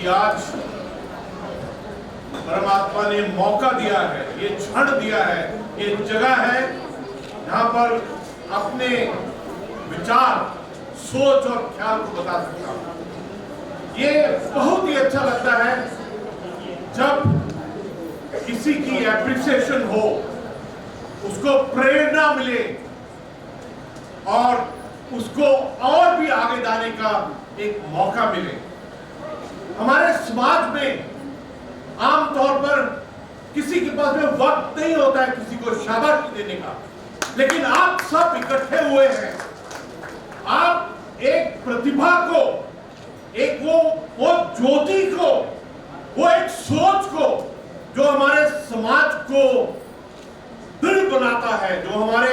कि आज परमात्मा ने मौका दिया है, ये क्षण दिया है, ये जगह है जहां पर अपने विचार, सोच और ख्याल को बता सकता हूं। ये बहुत ही अच्छा लगता है जब किसी की एप्रिसिएशन हो, उसको प्रेरणा मिले और उसको और भी आगे जाने का एक मौका मिले। हमारे समाज में आमतौर पर किसी के पास में वक्त नहीं होता है किसी को शाबाशी देने का, लेकिन आप सब इकट्ठे हुए हैं। आप एक प्रतिभा को, एक वो ज्योति को, वो एक सोच को जो हमारे समाज को दृढ़ बनाता है, जो हमारे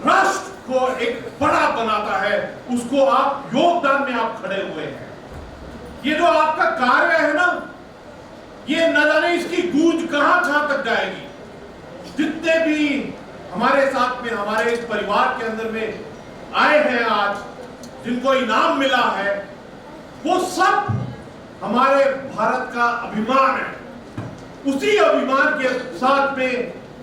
राष्ट्र को एक बड़ा बनाता है, उसको आप योगदान में आप खड़े हुए हैं। ये जो आपका कार्य है ना, ये न जाने इसकी गूंज कहां तक जाएगी। जितने भी हमारे साथ में, हमारे इस परिवार के अंदर में आए हैं आज, जिनको इनाम मिला है, वो सब हमारे भारत का अभिमान है। उसी अभिमान के साथ में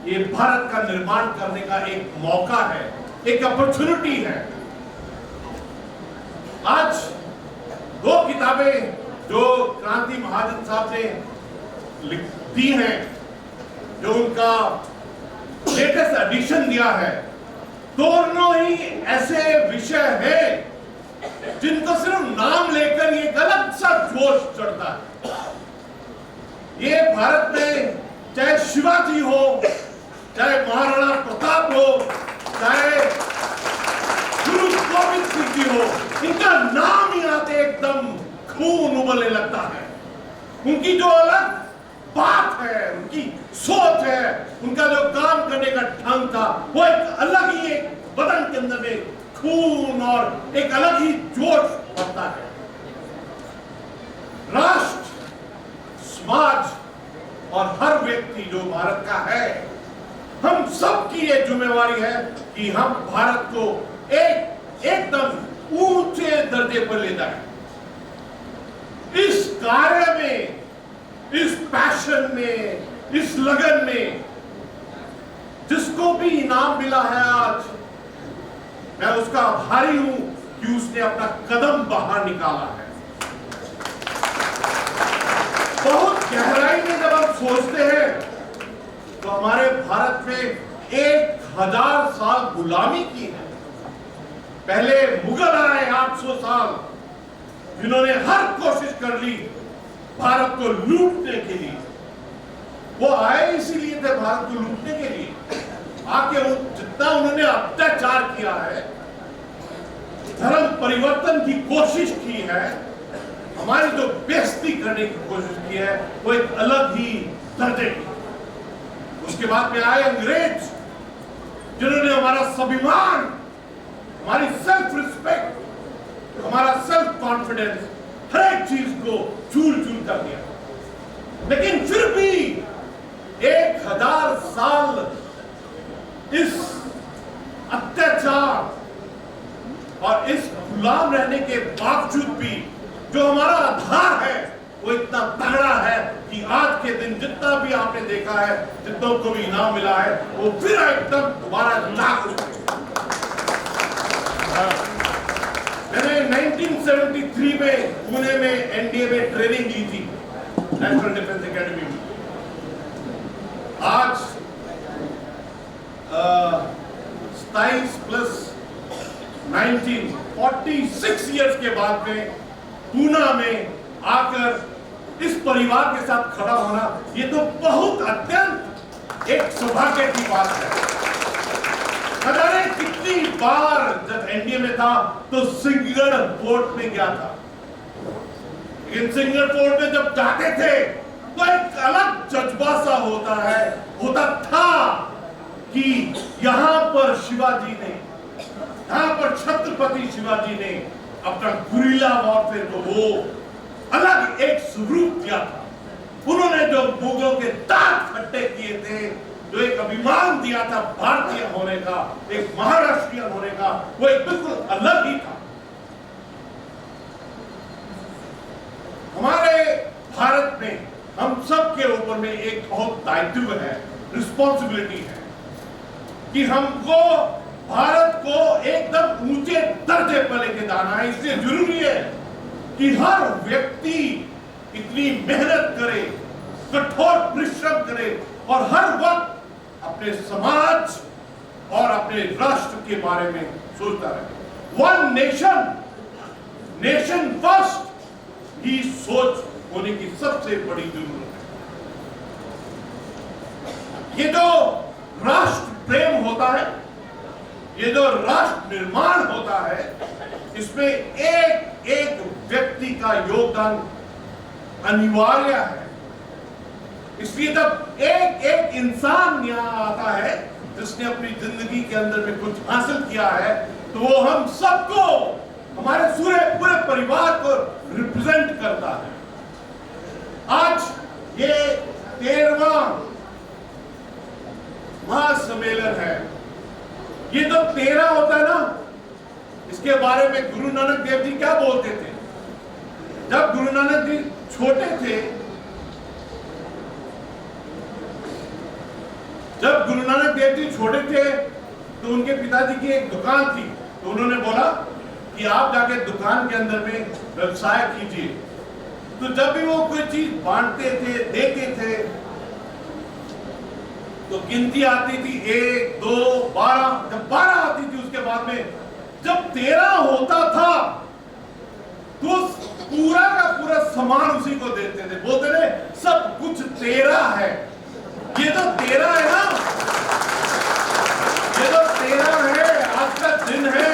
ये भारत का निर्माण करने का एक मौका है, एक अपॉर्चुनिटी है। आज दो किताबें जो क्रांति महाजन साहब ने दी हैं, जो उनका लेटेस्ट एडिशन दिया है, दोनों ही ऐसे विषय हैं जिनको सिर्फ नाम लेकर ये एक अलग सा जोश चढ़ता है। ये भारत में चाहे शिवाजी हो, चाहे महाराणा प्रताप हो, चाहे गुरु गोविंद सिंह जी हो, इनका नाम ही आते एकदम खून उबलने लगता है। उनकी जो अलग बात है, उनकी सोच है, उनका जो काम करने का ढंग था, वो एक अलग ही एक बदन के अंदर में खून और एक अलग ही जोश भरता है। राष्ट्र, समाज और हर व्यक्ति जो भारत का है, हम सबकी ये जिम्मेवारी है कि हम भारत को एकदम ऊंचे दर्जे पर ले जाएं। इस कार्य में, इस पैशन में, इस लगन में जिसको भी इनाम मिला है आज, मैं उसका आभारी हूं कि उसने अपना कदम बाहर निकाला है। बहुत गहराई में जब हम सोचते हैं तो हमारे भारत में 1000 साल गुलामी की है। पहले मुगल आए 800 साल, जिन्होंने हर कोशिश कर ली भारत को लूटने के लिए। वो आए इसीलिए थे भारत को लूटने के लिए। आके जितना उन्होंने अत्याचार किया है, धर्म परिवर्तन की कोशिश की है, हमारी जो बेइज्जती करने की कोशिश की है, वो एक अलग ही दर्जे की। उसके बाद में आए अंग्रेज, जिन्होंने हमारा स्वाभिमान, हमारी सेल्फ रिस्पेक्ट, हमारा सेल्फ कॉन्फिडेंस, हर एक चीज को चूर चूर कर दिया। लेकिन फिर भी 1000 साल इस अत्याचार और इस गुलाम रहने के बावजूद भी जो हमारा आधार है, वो इतना तगड़ा है कि आज के दिन जितना भी आपने देखा है, जितनों को भी इनाम मिला है, वो फिर एकदम दोबारा जाग उठे। मैंने 1973 में पुणे में एनडीए में ट्रेनिंग ली थी, नेशनल डिफेंस एकेडमी में। आज 27 प्लस 19 46 इयर्स के बाद में पूना में आकर इस परिवार के साथ खड़ा होना, ये तो बहुत अत्यंत एक सौभाग्य की बात है। अरे कितनी बार जब एनडीए में था तो सिंगड़ फोर्ट में गया था, लेकिन सिंगड़ फोर्ट में जब जाते थे तो एक अलग जज्बा सा होता था कि यहाँ पर शिवाजी ने, यहाँ पर छत्रपति शिवाजी ने अपना गुरिल्ला वॉरफेयर को वो अलग एक स्वरूप दिया था। उन्होंने जो मुगलों के दांत खट्टे किए थे, जो एक अभिमान दिया था भारतीय होने का, एक महाराष्ट्रीयन होने का, वो एक बिल्कुल अलग ही था। हमारे भारत में हम सब के ऊपर में एक बहुत दायित्व है, रिस्पॉन्सिबिलिटी है कि हमको भारत को एकदम ऊंचे दर्जे पर लेके जाना है। इसलिए जरूरी है कि हर व्यक्ति इतनी मेहनत करे, कठोर परिश्रम करे और हर वक्त अपने समाज और अपने राष्ट्र के बारे में सोचता रहे। वन नेशन, नेशन फर्स्ट ही सोच होने की सबसे बड़ी जरूरत है। ये जो राष्ट्र प्रेम होता है, ये जो राष्ट्र निर्माण होता है, इसमें एक एक व्यक्ति का योगदान अनिवार्य है। इसलिए जब एक एक इंसान यहां आता है जिसने अपनी जिंदगी के अंदर में कुछ हासिल किया है, तो वो हम सबको, हमारे पूरे परिवार को रिप्रेजेंट करता है। आज ये 13वां महासम्मेलन है। ये जो 13 होता है ना, इसके बारे में गुरु नानक देव जी क्या बोलते थे? जब गुरु नानक जी छोटे थे, जब गुरु नानक देव जी छोटे थे तो उनके पिताजी की एक दुकान थी, तो उन्होंने बोला कि आप जाके दुकान के अंदर में व्यवसाय कीजिए। तो जब भी वो कोई चीज बांटते थे, देते थे, तो गिनती आती थी 1, 2, 12। जब 12 आती थी, उसके बाद में जब 13 होता था तो पूरा का पूरा सामान उसी को देते थे। बोलते थे सब कुछ तेरा है। ये तो 13 है ना, ये तो 13 है, आज का दिन है।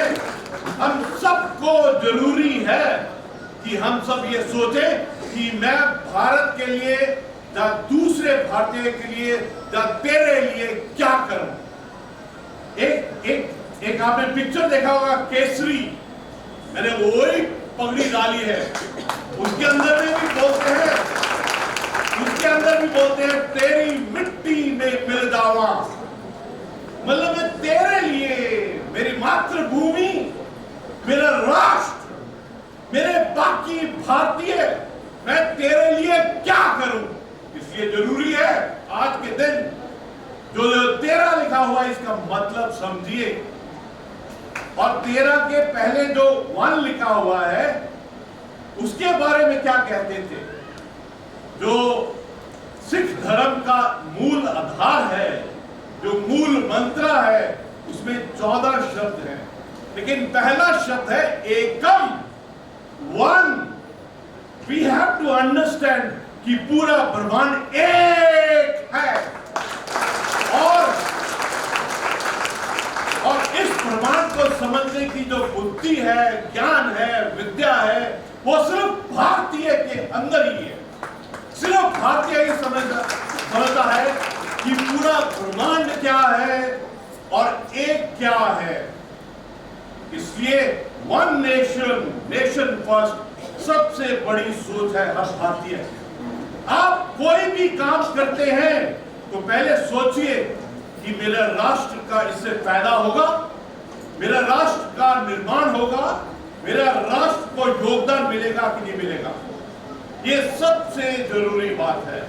हम सबको जरूरी है कि हम सब ये सोचें कि मैं भारत के लिए या दूसरे भारतीय के लिए या तेरे लिए क्या करूं। एक आपने पिक्चर देखा होगा केसरी, मैंने वही पगड़ी डाली है। उसके अंदर में भी बोलते हैं, उसके अंदर भी बोलते हैं तेरी मिट्टी में मिल जावा। मतलब मैं तेरे लिए, मेरी मातृभूमि, मेरा राष्ट्र, मेरे बाकी भारतीय, मैं तेरे लिए क्या करूं। इसलिए जरूरी है आज के दिन जो 13 लिखा हुआ है, इसका मतलब समझिए। और 13 के पहले जो 1 लिखा हुआ है, उसके बारे में क्या कहते थे? जो सिख धर्म का मूल आधार है, जो मूल मंत्र है, उसमें 14 शब्द हैं, लेकिन पहला शब्द है एकम, one. We have to understand कि पूरा ब्रह्मांड एक है और इस ब्रह्मांड को समझने की जो बुद्धि है, ज्ञान है, विद्या है, वो सिर्फ भारतीय के अंदर ही है। सिर्फ भारतीय ही समझता है कि पूरा ब्रह्मांड क्या है और एक क्या है। इसलिए वन नेशन, नेशन फर्स्ट सबसे बड़ी सोच है हर भारतीय की। आप कोई भी काम करते हैं तो पहले सोचिए कि मेरा राष्ट्र का इससे फायदा होगा, मेरा राष्ट्र का निर्माण होगा, मेरा राष्ट्र को योगदान मिलेगा कि नहीं मिलेगा। ये सबसे जरूरी बात है।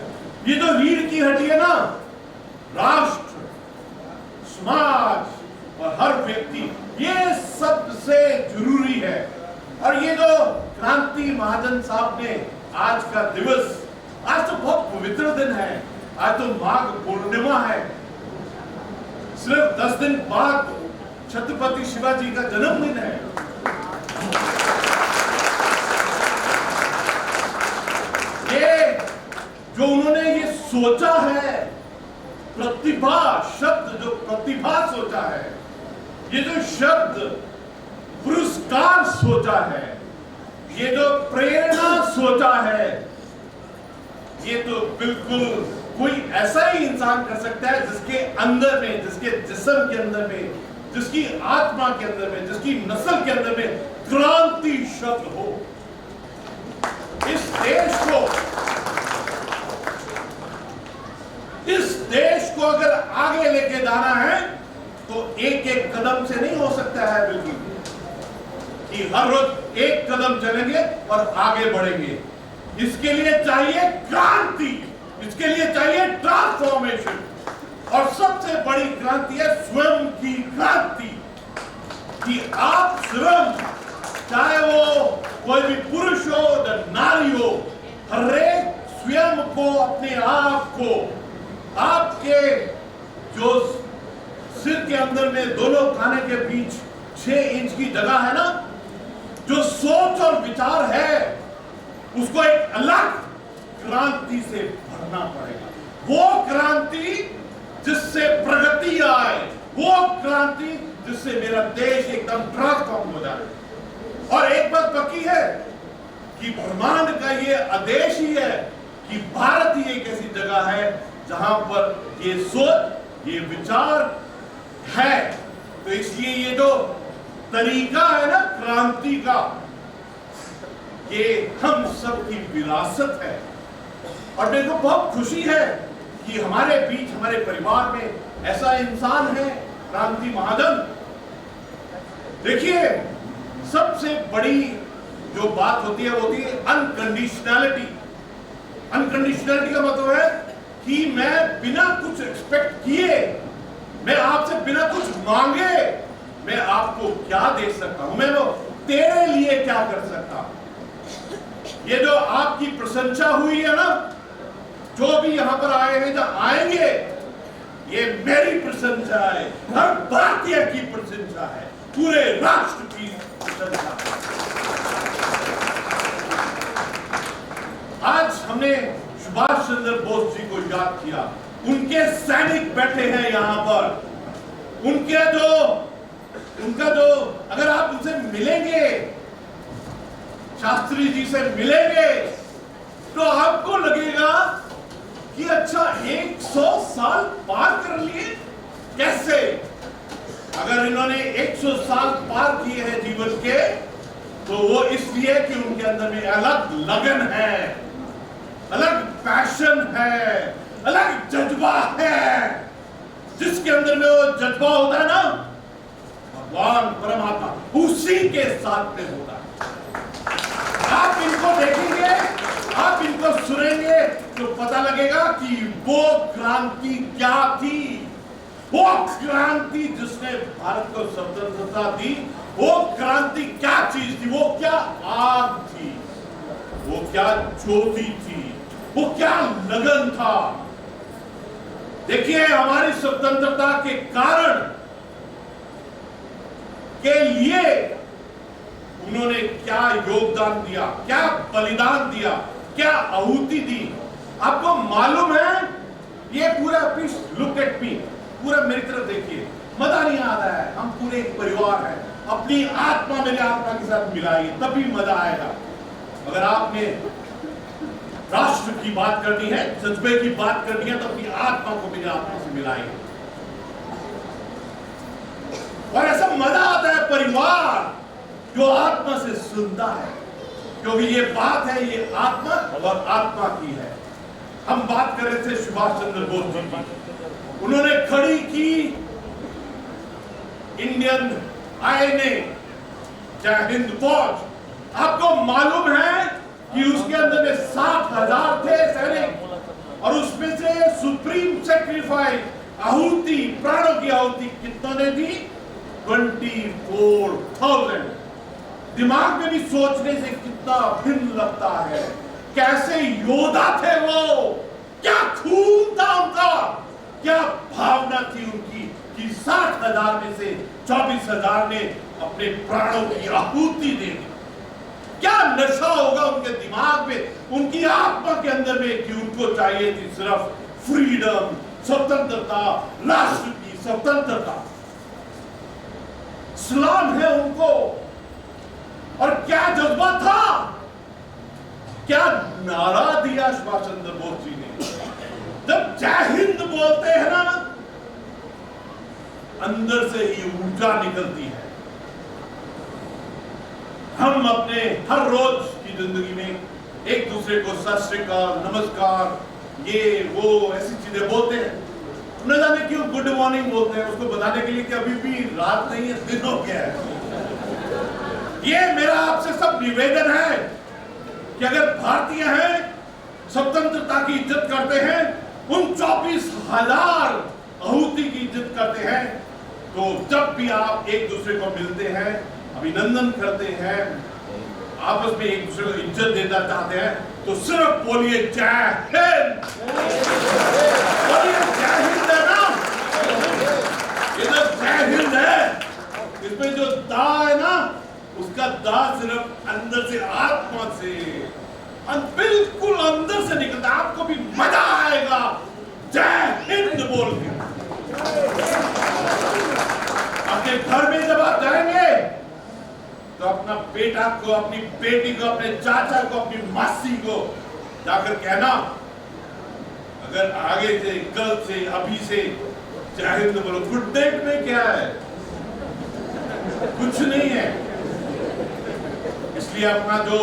ये जो रीढ़ की हड्डी है ना, राष्ट्र, समाज और हर व्यक्ति, ये सबसे जरूरी है। और ये जो क्रांति महाजन साहब ने आज का दिवस, आज तो बहुत पवित्र दिन है, आज तो माघ पूर्णिमा है। सिर्फ 10 दिन बाद छत्रपति शिवाजी का जन्मदिन है। ये जो उन्होंने ये सोचा है, प्रतिभा शब्द, जो प्रतिभा सोचा है, ये जो शब्द पुरस्कार सोचा है, ये जो प्रेरणा सोचा है, ये तो बिल्कुल कोई ऐसा ही इंसान कर सकता है जिसके अंदर में, जिसके जिस्म के अंदर में, जिसकी आत्मा के अंदर में, जिसकी नस्ल के अंदर में क्रांति शब्द हो। इस देश को अगर आगे लेके जाना है तो एक एक कदम से नहीं हो सकता है। बिल्कुल कि हर रोज एक कदम चलेंगे और आगे बढ़ेंगे। इसके लिए चाहिए क्रांति, इसके लिए चाहिए ट्रांसफॉर्मेशन। और सबसे बड़ी क्रांति है स्वयं की क्रांति, कि आप स्वयं, चाहे वो कोई भी पुरुष हो या नारी हो, हर एक स्वयं को, अपने आप को, आपके जो सिर के अंदर में दोनों खाने के बीच 6 इंच की जगह है ना, जो सोच और विचार है, उसको एक अलग क्रांति से भरना पड़ेगा। वो क्रांति जिससे प्रगति आए, वो क्रांति जिससे मेरा देश एकदम ट्रांसफॉर्म हो जाए। और एक बात पक्की है कि ब्रह्मांड का ये आदेश ही है कि भारत ही एक ऐसी जगह है जहां पर ये सोच, ये विचार है। तो इसलिए ये जो तरीका है ना क्रांति का, ये हम सब की विरासत है। और मेरे को बहुत खुशी है कि हमारे बीच, हमारे परिवार में ऐसा इंसान है, क्रांति महाजन। देखिए, सबसे बड़ी जो बात होती है वो होती है अनकंडीशनैलिटी। अनकंडीशनैलिटी का मतलब है कि मैं बिना कुछ एक्सपेक्ट किए, मैं आपसे बिना कुछ मांगे, मैं आपको क्या दे सकता हूं, मैं वो तेरे लिए क्या कर सकता हूं। ये जो आपकी प्रशंसा हुई है ना, जो भी यहां पर आए हैं, जो आएंगे, ये मेरी प्रशंसा है, हर भारतीय की प्रशंसा है, पूरे राष्ट्र की प्रशंसा है। आज हमने सुभाष चंद्र बोस जी को याद किया। उनके सैनिक बैठे हैं यहां पर। उनका जो अगर आप उनसे मिलेंगे, शास्त्री जी से मिलेंगे, तो आपको लगेगा कि अच्छा 100 साल पार कर लिए कैसे। अगर इन्होंने 100 साल पार किए हैं जीवन के, तो वो इसलिए कि उनके अंदर में अलग लगन है, अलग पैशन है, अलग जज्बा है। जिसके अंदर में वो जज्बा होता है ना, भगवान परमात्मा उसी के साथ में होता है। आप इनको देखेंगे, आप इनको सुनेंगे, तो पता लगेगा कि वो क्रांति क्या थी। वो क्रांति जिसने भारत को स्वतंत्रता दी, वो क्रांति क्या चीज थी, वो क्या आग थी, वो क्या ज्योति थी, वो क्या लगन था। देखिए, हमारी स्वतंत्रता के कारण के लिए उन्होंने क्या योगदान दिया, क्या बलिदान दिया, क्या आहुति दी। आपको मालूम है, ये पूरा पीस, लुक एट मी, पूरा मेरी तरफ देखिए, मजा नहीं आ रहा है। हम पूरे एक परिवार हैं, अपनी आत्मा मेरे आत्मा के साथ मिलाइए, तभी मजा आएगा। अगर आपने राष्ट्र की बात करनी है, जज्बे की बात करनी है, तो अपनी आत्मा को मेरी आत्मा से मिलाइए। और ऐसा मजा आता है परिवार जो आत्मा से सुनता है, क्योंकि ये बात है, ये आत्मा और आत्मा की है। हम बात कर रहे थे सुभाष चंद्र बोस जी की। उन्होंने खड़ी की इंडियन आईएनए, जय हिंद फौज। आपको मालूम है कि उसके अंदर में 60,000 थे सैनिक, और उसमें से सुप्रीम सेक्रीफाइस, आहुति, प्राणों की आहुति कितनों ने दी? 24,000। दिमाग में भी सोचने से कितना भिन्न लगता है। कैसे योद्धा थे वो, क्या खून था उनका, क्या भावना थी उनकी, कि 60,000 में से 24,000 ने अपने प्राणों की आहुति दे दी। क्या नशा होगा उनके दिमाग में, उनकी आत्मा के अंदर में, कि उनको चाहिए थी सिर्फ फ्रीडम, स्वतंत्रता, राष्ट्र की स्वतंत्रता। सलाम है उनको। और क्या जज्बा था, क्या नारा दिया सुभाष चंद्र बोस जी ने। जब जय हिंद बोलते हैं ना, अंदर से ही ऊर्जा निकलती है। हम अपने हर रोज की जिंदगी में एक दूसरे को सत श्री अकाल, नमस्कार, ये वो ऐसी चीजें बोलते हैं। न जाने क्यों गुड मॉर्निंग बोलते हैं, उसको बताने के लिए कि अभी भी रात नहीं है, दिन हो गया है। ये मेरा आपसे सब निवेदन है कि कि अगर भारतीय हैं, स्वतंत्रता की इज्जत करते हैं, उन 24,000 आहुति की इज्जत करते हैं, तो जब भी आप एक दूसरे को मिलते हैं, अभिनंदन करते हैं, आपस में एक दूसरे को इज्जत देना चाहते हैं, तो सिर्फ बोलिए जय हिंद। बोलिए जय हिंद है ना, ये तो जय हिंद है। इसमें जो दा है ना, उसका दा सिर्फ अंदर से, आत्मा से, बिल्कुल अंदर से निकलता है। आपको भी मजा आएगा जय हिंद बोल के। अपने घर में जब आप जाएंगे तो अपना बेटा को, अपनी बेटी को, अपने चाचा को, अपनी मासी को जाकर कहना, अगर आगे से, कल से, अभी से जय हिंद बोलो। गुड नाइट में क्या है, कुछ नहीं है। इसलिए अपना जो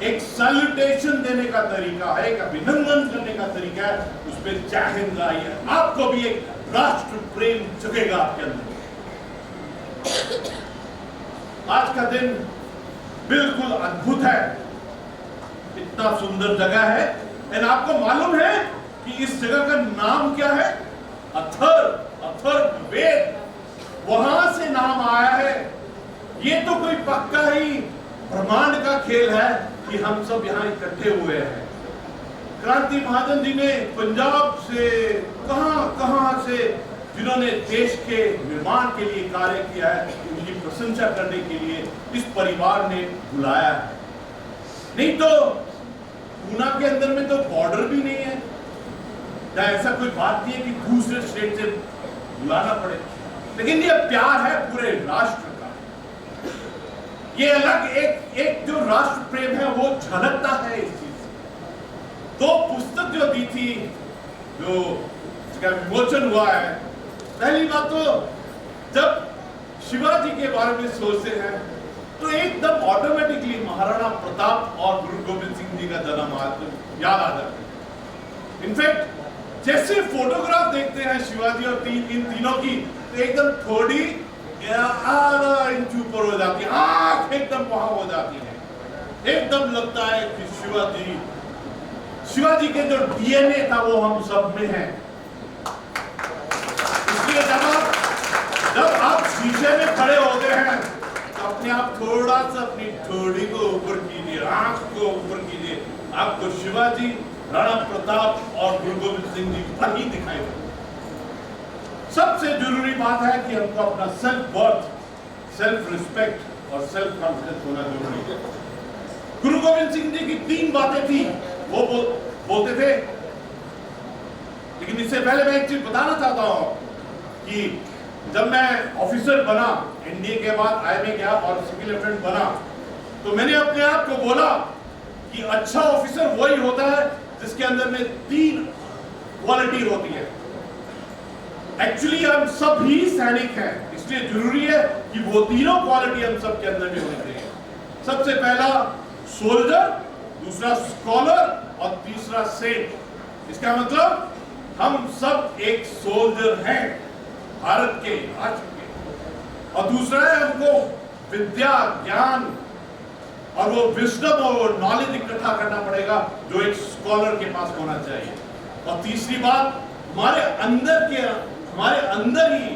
एक सैल्यूटेशन देने का तरीका है, एक अभिनंदन करने का तरीका है, उसमें जय हिंद आइए। आपको भी एक राष्ट्र प्रेम जगेगा आपके अंदर। आज का दिन बिल्कुल अद्भुत है, इतना सुंदर जगह है। एंड आपको मालूम है कि इस जगह का नाम क्या है? अथर्ववेद, वहां से नाम आया है। ये तो कोई पक्का ही ब्रह्मांड का खेल है कि हम सब यहाँ इकट्ठे हुए हैं। क्रांति महाजन जी ने पंजाब से, कहां से, जिन्होंने देश के निर्माण के लिए कार्य किया है, उनकी प्रशंसा करने के लिए इस परिवार ने बुलाया है। नहीं तो पूना के अंदर में तो बॉर्डर भी नहीं है, या ऐसा कोई बात नहीं है कि दूसरे स्टेट से बुलाना पड़े। लेकिन ये प्यार है पूरे राष्ट्र का। ये अलग एक जो राष्ट्र प्रेम है वो झलकता है इस चीज से। दो पुस्तक जो दी थी, जो इसका विमोचन हुआ है, पहली बात तो जब शिवाजी के बारे में सोचते हैं तो एकदम ऑटोमेटिकली महाराणा प्रताप और गुरु गोविंद सिंह जी का जन्म याद आ जाता है। इनफैक्ट जैसे फोटोग्राफ देखते हैं शिवाजी और इन तीनों की, तो एकदम थोड़ी आधा इंच ऊपर हो जाती है, आंख एकदम वहां हो जाती है। एकदम लगता है कि शिवाजी के जो डीएनए था वो हम सब में है। इसलिए जब आप शीशे में खड़े होते हैं तो अपने आप थोड़ा सा अपनी ठोड़ी को ऊपर कीजिए, आंख को ऊपर कीजिए, आपको शिवाजी, राणा प्रताप और गुरु गोविंद सिंह जी पर ही दिखाई देते। सबसे जरूरी बात है कि हमको अपना सेल्फ वर्थ, सेल्फ रिस्पेक्ट और सेल्फ कॉन्फिडेंस होना जरूरी है। गुरु गोविंद सिंह जी की 3 बातें थी, वो बोलते थे। लेकिन इससे पहले मैं एक चीज बताना चाहता हूं कि जब मैं ऑफिसर बना, एनडीए के बाद आईएमए गया और सिविल लेफ्टिनेंट बना, तो मैंने अपने आप को बोला कि अच्छा ऑफिसर वही होता है जिसके अंदर में 3 क्वालिटी होती है। एक्चुअली हम सब ही सैनिक हैं, इसलिए जरूरी है कि वो तीनों क्वालिटी हम सब के अंदर में होनी चाहिए। सबसे पहला सोल्जर, दूसरा स्कॉलर और तीसरा सेंट। इसका मतलब हम सब एक सोल्जर हैं भारत के, राष्ट्र के। और दूसरा है हमको विद्या, ज्ञान और वो विजडम और नॉलेज इकट्ठा करना पड़ेगा जो एक स्कॉलर के पास होना चाहिए। और तीसरी बात, हमारे अंदर ही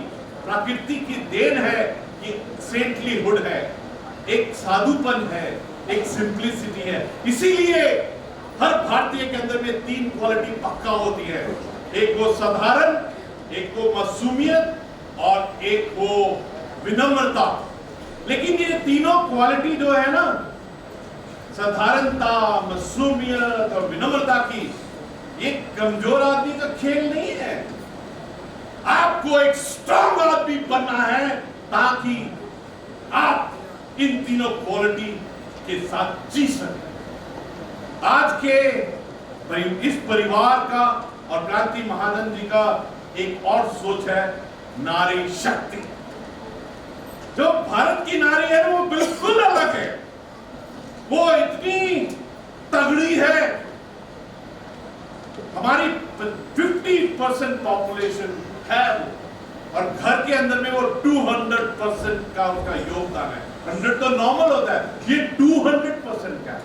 प्रकृति की देन है कि सेंटलीहुड है, एक साधुपन है, एक सिंप्लिसिटी है। इसीलिए हर भारतीय के अंदर में 3 क्वालिटी पक्का होती है। एक वो साधारण, एक वो मासूमियत और एक वो विनम्रता। लेकिन ये तीनों क्वालिटी जो है ना, साधारणता, मासूमियत और विनम्रता की, ये कमजोर आदमी का खेल नहीं है। आपको एक स्ट्रांग आदमी बनना है ताकि आप इन तीनों क्वालिटी के साथ जी सकें। आज के इस परिवार का और क्रांति महाजन जी का एक और सोच है, नारी शक्ति। जो भारत की नारी है वो बिल्कुल अलग है। वो इतनी तगड़ी है। हमारी 50% पॉपुलेशन है वो, और घर के अंदर में वो 200% का उसका योगदान है। 100 तो नॉर्मल होता है, ये 200% का है।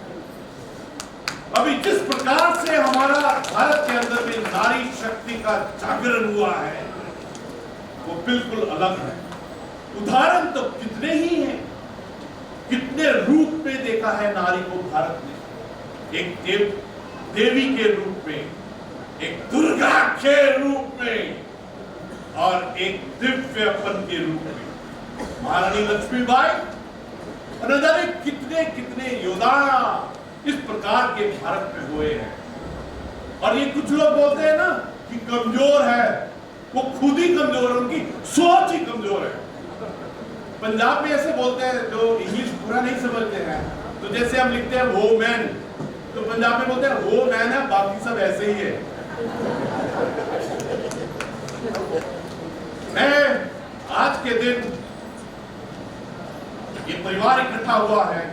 अभी जिस प्रकार से हमारा भारत के अंदर में नारी शक्ति का जागरण हुआ है वो बिल्कुल अलग है। उदाहरण तो कितने ही हैं, कितने रूप में देखा है नारी को भारत ने। एक देवी के रूप में, एक दुर्गा के रूप में और एक दिव्यपन के रूप में। महारानी लक्ष्मीबाई और न जाने कितने कितने योद्धा इस प्रकार के भारत में हुए हैं। और ये कुछ लोग बोलते हैं ना कि कमजोर है, वो खुद ही कमजोर है, उनकी सोच ही कमजोर है। पंजाब में ऐसे बोलते हैं जो इंग्लिश पूरा नहीं समझते हैं, तो जैसे हम लिखते हैं वो मैन, तो पंजाब में बोलते हैं वो मैन है, बाकी सब ऐसे ही है। मैं आज के दिन ये परिवार इकट्ठा हुआ है,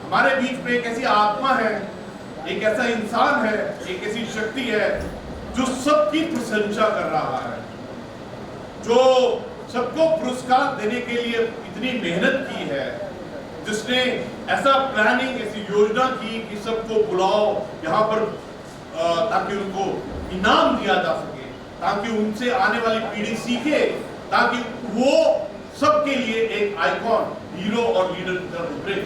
हमारे बीच में एक ऐसी आत्मा है, एक ऐसा इंसान है, एक ऐसी शक्ति है जो सबकी प्रशंसा कर रहा है, जो सबको पुरस्कार देने के लिए इतनी मेहनत की है, जिसने ऐसा प्लानिंग, ऐसी योजना की कि सबको बुलाओ यहाँ पर ताकि उनको इनाम दिया जा सके, ताकि उनसे आने वाली पीढ़ी सीखे, ताकि वो सबके लिए एक आइकॉन, हीरो और लीडर की तरफ उभरे।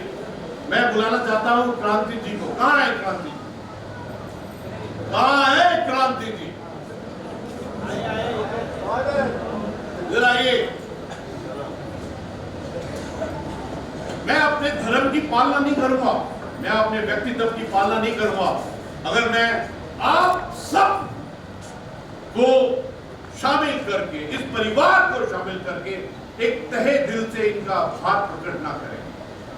मैं बुलाना चाहता हूं क्रांति जी को। कहां है क्रांति? कहां है क्रांति जी? जरा ये, मैं अपने धर्म की पालना नहीं करूंगा, मैं अपने व्यक्तित्व की पालना नहीं करूंगा अगर मैं आप सब को शामिल करके, इस परिवार को शामिल करके एक तहे दिल से इनका भाव प्रकट ना करें।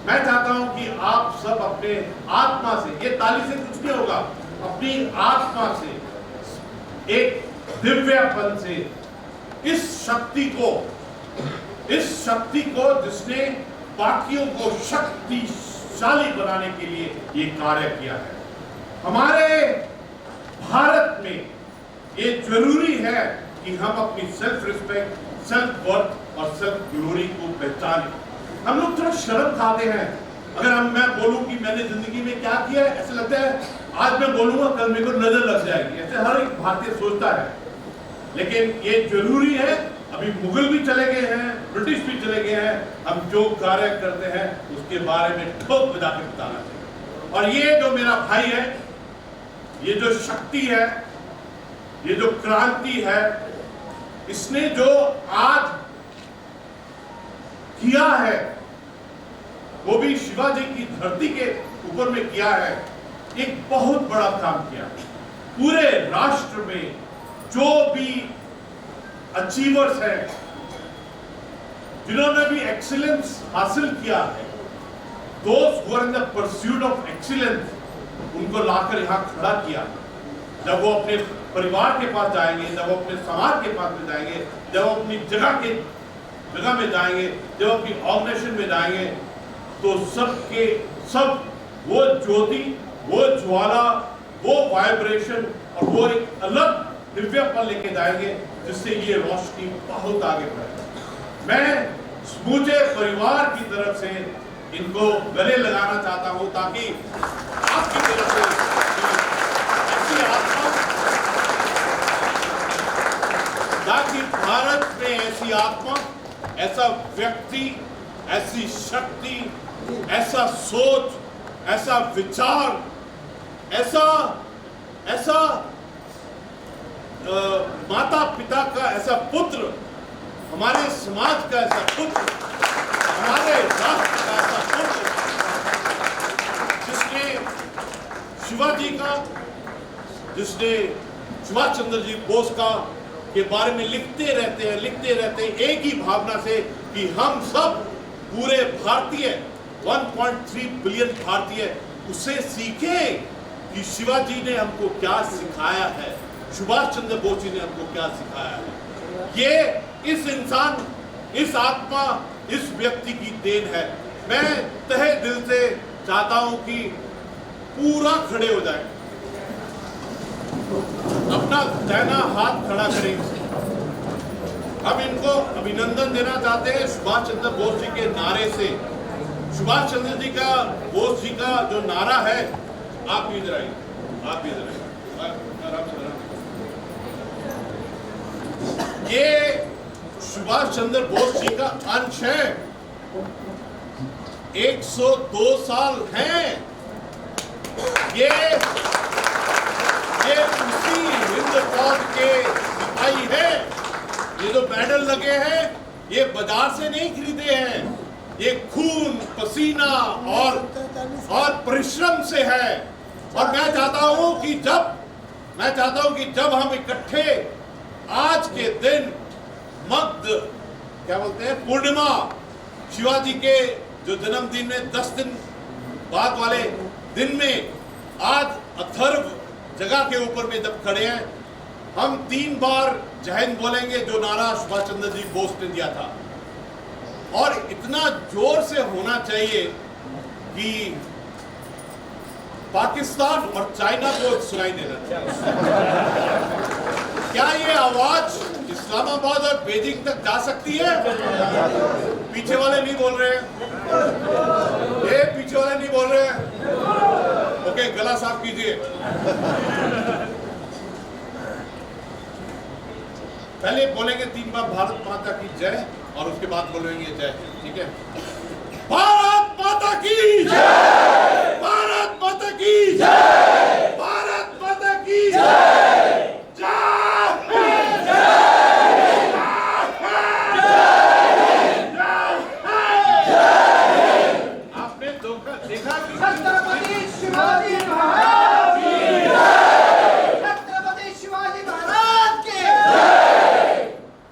मैं चाहता हूं कि आप सब अपने आत्मा से, ये ताली से कुछ नहीं होगा, अपनी आत्मा से, एक दिव्यपन से इस शक्ति को जिसने बाकियों को शक्तिशाली बनाने के लिए ये कार्य किया है, हमारे भारत में ये जरूरी है कि हम अपनी सेल्फ रिस्पेक्ट, सेल्फ वर्थ और सेल्फ ग्लोरी को पहचानें। हम लोग थोड़ा शर्म खाते हैं। अगर मैं बोलूं कि मैंने जिंदगी में क्या किया है, ऐसे लगता है आज मैं बोलूंगा कल मेरे को नजर लग जाएगी, ऐसे हर एक भारतीय सोचता है। लेकिन ये जरूरी है, अभी मुगल भी चले गए हैं, ब्रिटिश भी चले गए हैं, हम जो कार्य करते हैं उसके बारे में ठोक बजा के बताना चाहिए। और ये जो मेरा भाई है, ये जो शक्ति है, ये जो क्रांति है, इसने जो आज किया है वो भी शिवाजी की धरती के ऊपर में किया है। एक बहुत बड़ा काम किया। पूरे राष्ट्र में जो भी अचीवर्स हैं, जिन्होंने भी एक्सीलेंस हासिल किया है, those who are in the pursuit of excellence, उनको लाकर यहाँ खड़ा किया। जब वो अपने परिवार के पास जाएंगे, जब वो अपने समाज के पास में जाएंगे, जब वो अपनी जगह में जाएंगे, जब अपनी ऑर्गेनाइजेशन में जाएंगे, तो सब वो ज्योति, वो ज्वाला, वो वाइब्रेशन और वो एक अलग दिव्यपन लेके जाएंगे जिससे ये रोशनी बहुत आगे बढ़े। मैं समूचे परिवार की तरफ से इनको गले लगाना चाहता हूं ताकि आपकी तरफ से ऐसी आत्मा, ताकि भारत में ऐसी आत्मा, ऐसा व्यक्ति, ऐसी शक्ति, ऐसा सोच, ऐसा विचार, ऐसा माता पिता का ऐसा पुत्र, हमारे समाज का ऐसा पुत्र, हमारे राष्ट्र का ऐसा पुत्र, जिसने शिवाजी का, जिसने सुभाष चंद्र जी बोस का के बारे में लिखते रहते हैं एक ही भावना से कि हम सब पूरे भारतीय 1.3 बिलियन भारतीय उससे सीखे कि शिवाजी ने हमको क्या सिखाया है, सुभाष चंद्र बोस जी ने हमको क्या सिखाया है। ये इस इंसान, इस आत्मा, इस व्यक्ति की देन है। मैं तहे दिल से चाहता हूं कि पूरा खड़े हो जाए, अपना दाहिना हाथ खड़ा करें। हम इनको अभिनंदन देना चाहते हैं सुभाष चंद्र बोस जी के नारे से। सुभाष चंद्र जी का, बोस जी का जो नारा है, आप भी इधर आइए, आप भी इधर आइए, आराम से, आराम से। ये सुभाष चंद्र बोस जी का अंश है। 102 साल हैं। ये उसी हिंद फौज के सिपाही है। ये जो मेडल लगे हैं ये बाजार से नहीं खरीदे हैं, ये खून पसीना और परिश्रम से है। और मैं चाहता हूं कि जब हम इकट्ठे आज के दिन क्या बोलते हैं, पूर्णिमा, शिवाजी के जो जन्मदिन में 10 दिन बाद वाले दिन में आज अथर्व जगह के ऊपर में जब खड़े हैं, हम 3 बार जय हिंद बोलेंगे, जो नारा सुभाष चंद्र जी बोस ने दिया था। और इतना जोर से होना चाहिए कि पाकिस्तान और चाइना को सुनाई देना चाहिए। क्या ये आवाज इस्लामाबाद और बीजिंग तक जा सकती है? पीछे वाले नहीं बोल रहे हैं, ये पीछे वाले नहीं बोल रहे हैं। ओके, गला साफ कीजिए। पहले बोलेंगे 3 बार भारत माता की जय और उसके बाद बोलेंगे जय, ठीक है? भारत माता की जय, भारत माता की जय, भारत माता की जय, आपने देखा कि छत्रपति शिवाजी महाराज की जय, छत्रपति शिवाजी महाराज की जय।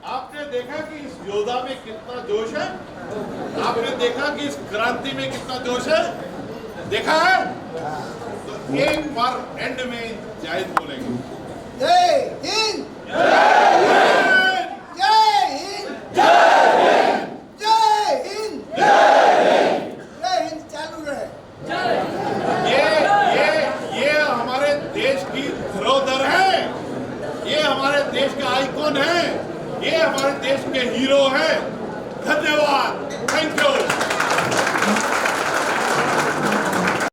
आपने देखा कि इस योद्धा में कितना जोश है, आपने देखा कि इस क्रांति में कितना जोश है, देखा है? तो एक बार एंड में जय हिंद बोलेंगे। जय हिंद, जय हिंद, जय हिंद, जय हिंद चालू रहे। ये हमारे देश की धरोहर है, ये हमारे देश का आइकॉन है, ये हमारे देश के हीरो हैं। धन्यवाद, थैंक यू।